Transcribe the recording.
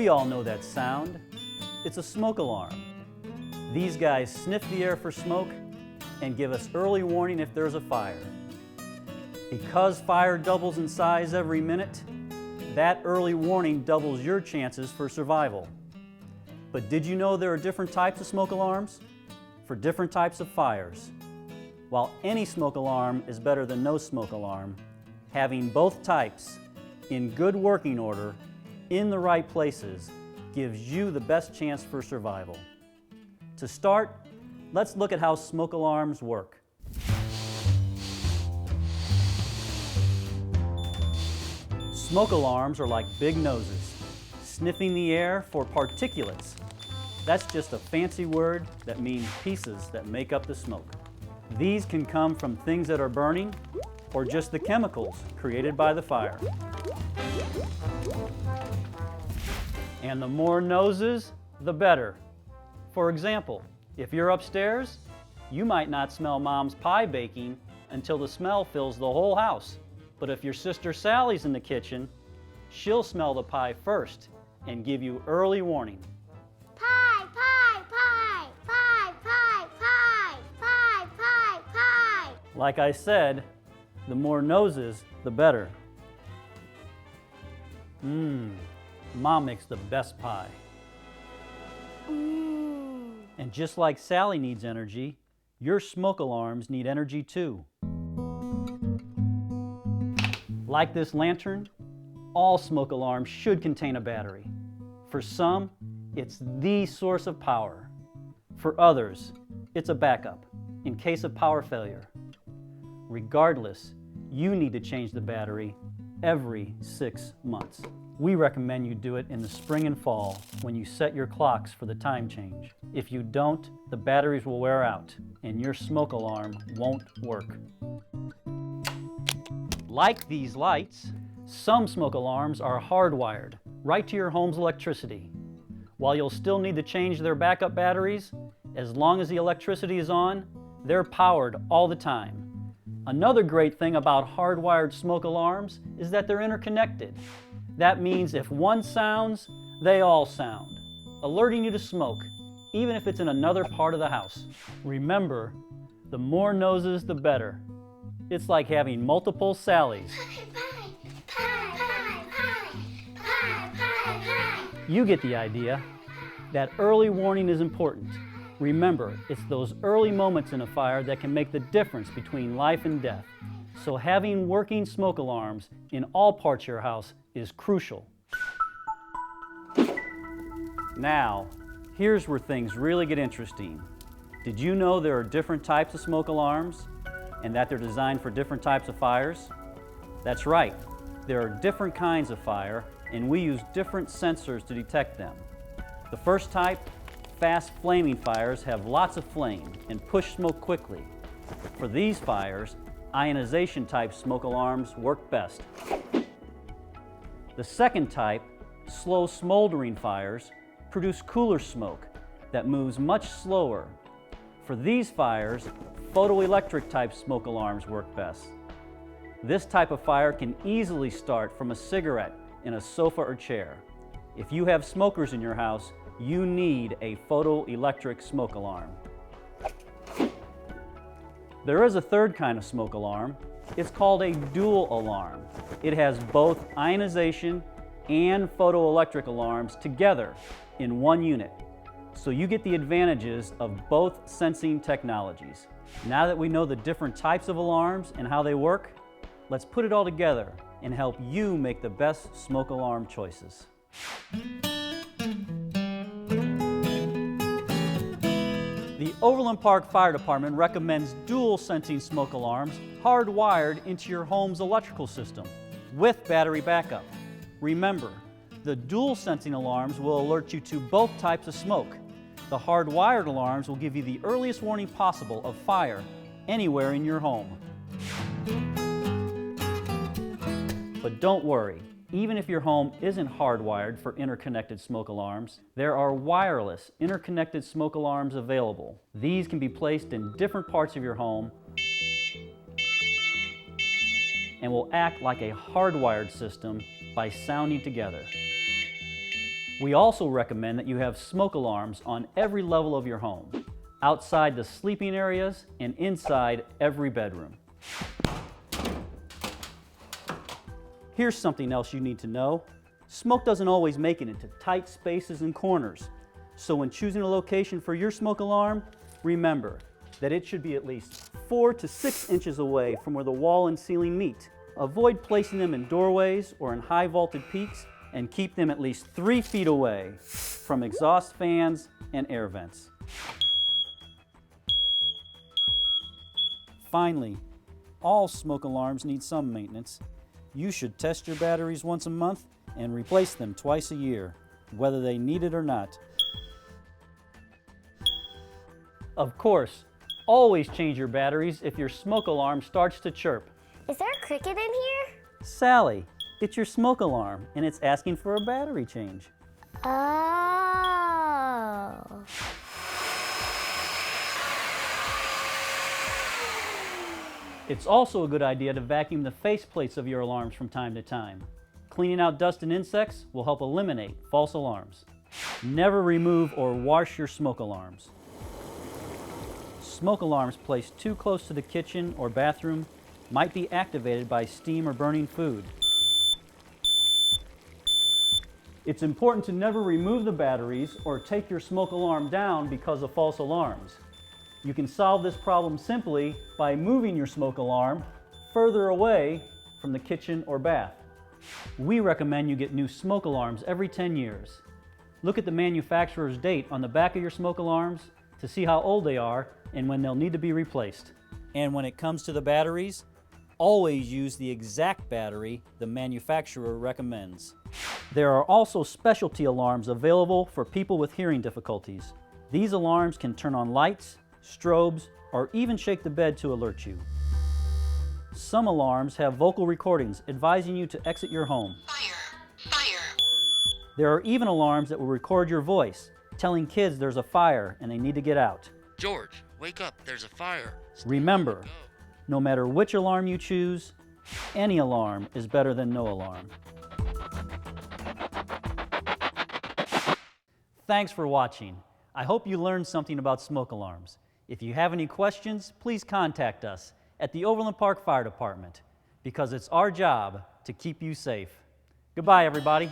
We all know that sound. It's a smoke alarm. These guys sniff the air for smoke and give us early warning if there's a fire. Because fire doubles in size every minute, that early warning doubles your chances for survival. But did you know there are different types of smoke alarms for different types of fires? While any smoke alarm is better than no smoke alarm, having both types in good working order in the right places gives you the best chance for survival. To start, let's look at how smoke alarms work. Smoke alarms are like big noses, sniffing the air for particulates. That's just a fancy word that means pieces that make up the smoke. These can come from things that are burning or just the chemicals created by the fire. And the more noses, the better. For example, if you're upstairs, you might not smell Mom's pie baking until the smell fills the whole house. But if your sister Sally's in the kitchen, she'll smell the pie first and give you early warning. Pie, pie, pie, pie, pie, pie, pie, pie, pie. Like I said, the more noses, the better. Mom makes the best pie. And just like Sally needs energy, your smoke alarms need energy too. Like this lantern, all smoke alarms should contain a battery. For some, it's the source of power. For others, it's a backup in case of power failure. Regardless, you need to change the battery every 6 months. We recommend you do it in the spring and fall when you set your clocks for the time change. If you don't, the batteries will wear out and your smoke alarm won't work. Like these lights, some smoke alarms are hardwired right to your home's electricity. While you'll still need to change their backup batteries, as long as the electricity is on, they're powered all the time. Another great thing about hardwired smoke alarms is that they're interconnected. That means if one sounds, they all sound, alerting you to smoke, even if it's in another part of the house. Remember, the more noses, the better. It's like having multiple Sallys. You get the idea. That early warning is important. Remember, it's those early moments in a fire that can make the difference between life and death. So having working smoke alarms in all parts of your house is crucial. Now, here's where things really get interesting. Did you know there are different types of smoke alarms and that they're designed for different types of fires? That's right, there are different kinds of fire and we use different sensors to detect them. The first type, fast flaming fires, have lots of flame and push smoke quickly. For these fires, ionization type smoke alarms work best. The second type, slow smoldering fires, produce cooler smoke that moves much slower. For these fires, photoelectric type smoke alarms work best. This type of fire can easily start from a cigarette in a sofa or chair. If you have smokers in your house, you need a photoelectric smoke alarm. There is a third kind of smoke alarm. It's called a dual alarm. It has both ionization and photoelectric alarms together in one unit. So you get the advantages of both sensing technologies. Now that we know the different types of alarms and how they work, let's put it all together and help you make the best smoke alarm choices. The Overland Park Fire Department recommends dual sensing smoke alarms hardwired into your home's electrical system with battery backup. Remember, the dual sensing alarms will alert you to both types of smoke. The hardwired alarms will give you the earliest warning possible of fire anywhere in your home. But don't worry, even if your home isn't hardwired for interconnected smoke alarms, there are wireless interconnected smoke alarms available. These can be placed in different parts of your home and will act like a hardwired system by sounding together. We also recommend that you have smoke alarms on every level of your home, outside the sleeping areas and inside every bedroom. Here's something else you need to know. Smoke doesn't always make it into tight spaces and corners. So when choosing a location for your smoke alarm, remember that it should be at least 4 to 6 inches away from where the wall and ceiling meet. Avoid placing them in doorways or in high vaulted peaks, and keep them at least 3 feet away from exhaust fans and air vents. Finally, all smoke alarms need some maintenance. You should test your batteries once a month and replace them twice a year, whether they need it or not. Of course, always change your batteries if your smoke alarm starts to chirp. Is there a cricket in here? Sally, it's your smoke alarm and it's asking for a battery change. Oh. It's also a good idea to vacuum the faceplates of your alarms from time to time. Cleaning out dust and insects will help eliminate false alarms. Never remove or wash your smoke alarms. Smoke alarms placed too close to the kitchen or bathroom might be activated by steam or burning food. It's important to never remove the batteries or take your smoke alarm down because of false alarms. You can solve this problem simply by moving your smoke alarm further away from the kitchen or bath. We recommend you get new smoke alarms every 10 years. Look at the manufacturer's date on the back of your smoke alarms to see how old they are and when they'll need to be replaced. And when it comes to the batteries, always use the exact battery the manufacturer recommends. There are also specialty alarms available for people with hearing difficulties. These alarms can turn on lights, strobes, or even shake the bed to alert you. Some alarms have vocal recordings advising you to exit your home. Fire! Fire! There are even alarms that will record your voice, telling kids there's a fire and they need to get out. George, wake up, there's a fire. Remember, Go. no matter which alarm you choose, any alarm is better than no alarm. Thanks for watching. I hope you learned something about smoke alarms. If you have any questions, please contact us at the Overland Park Fire Department, because it's our job to keep you safe. Goodbye, everybody.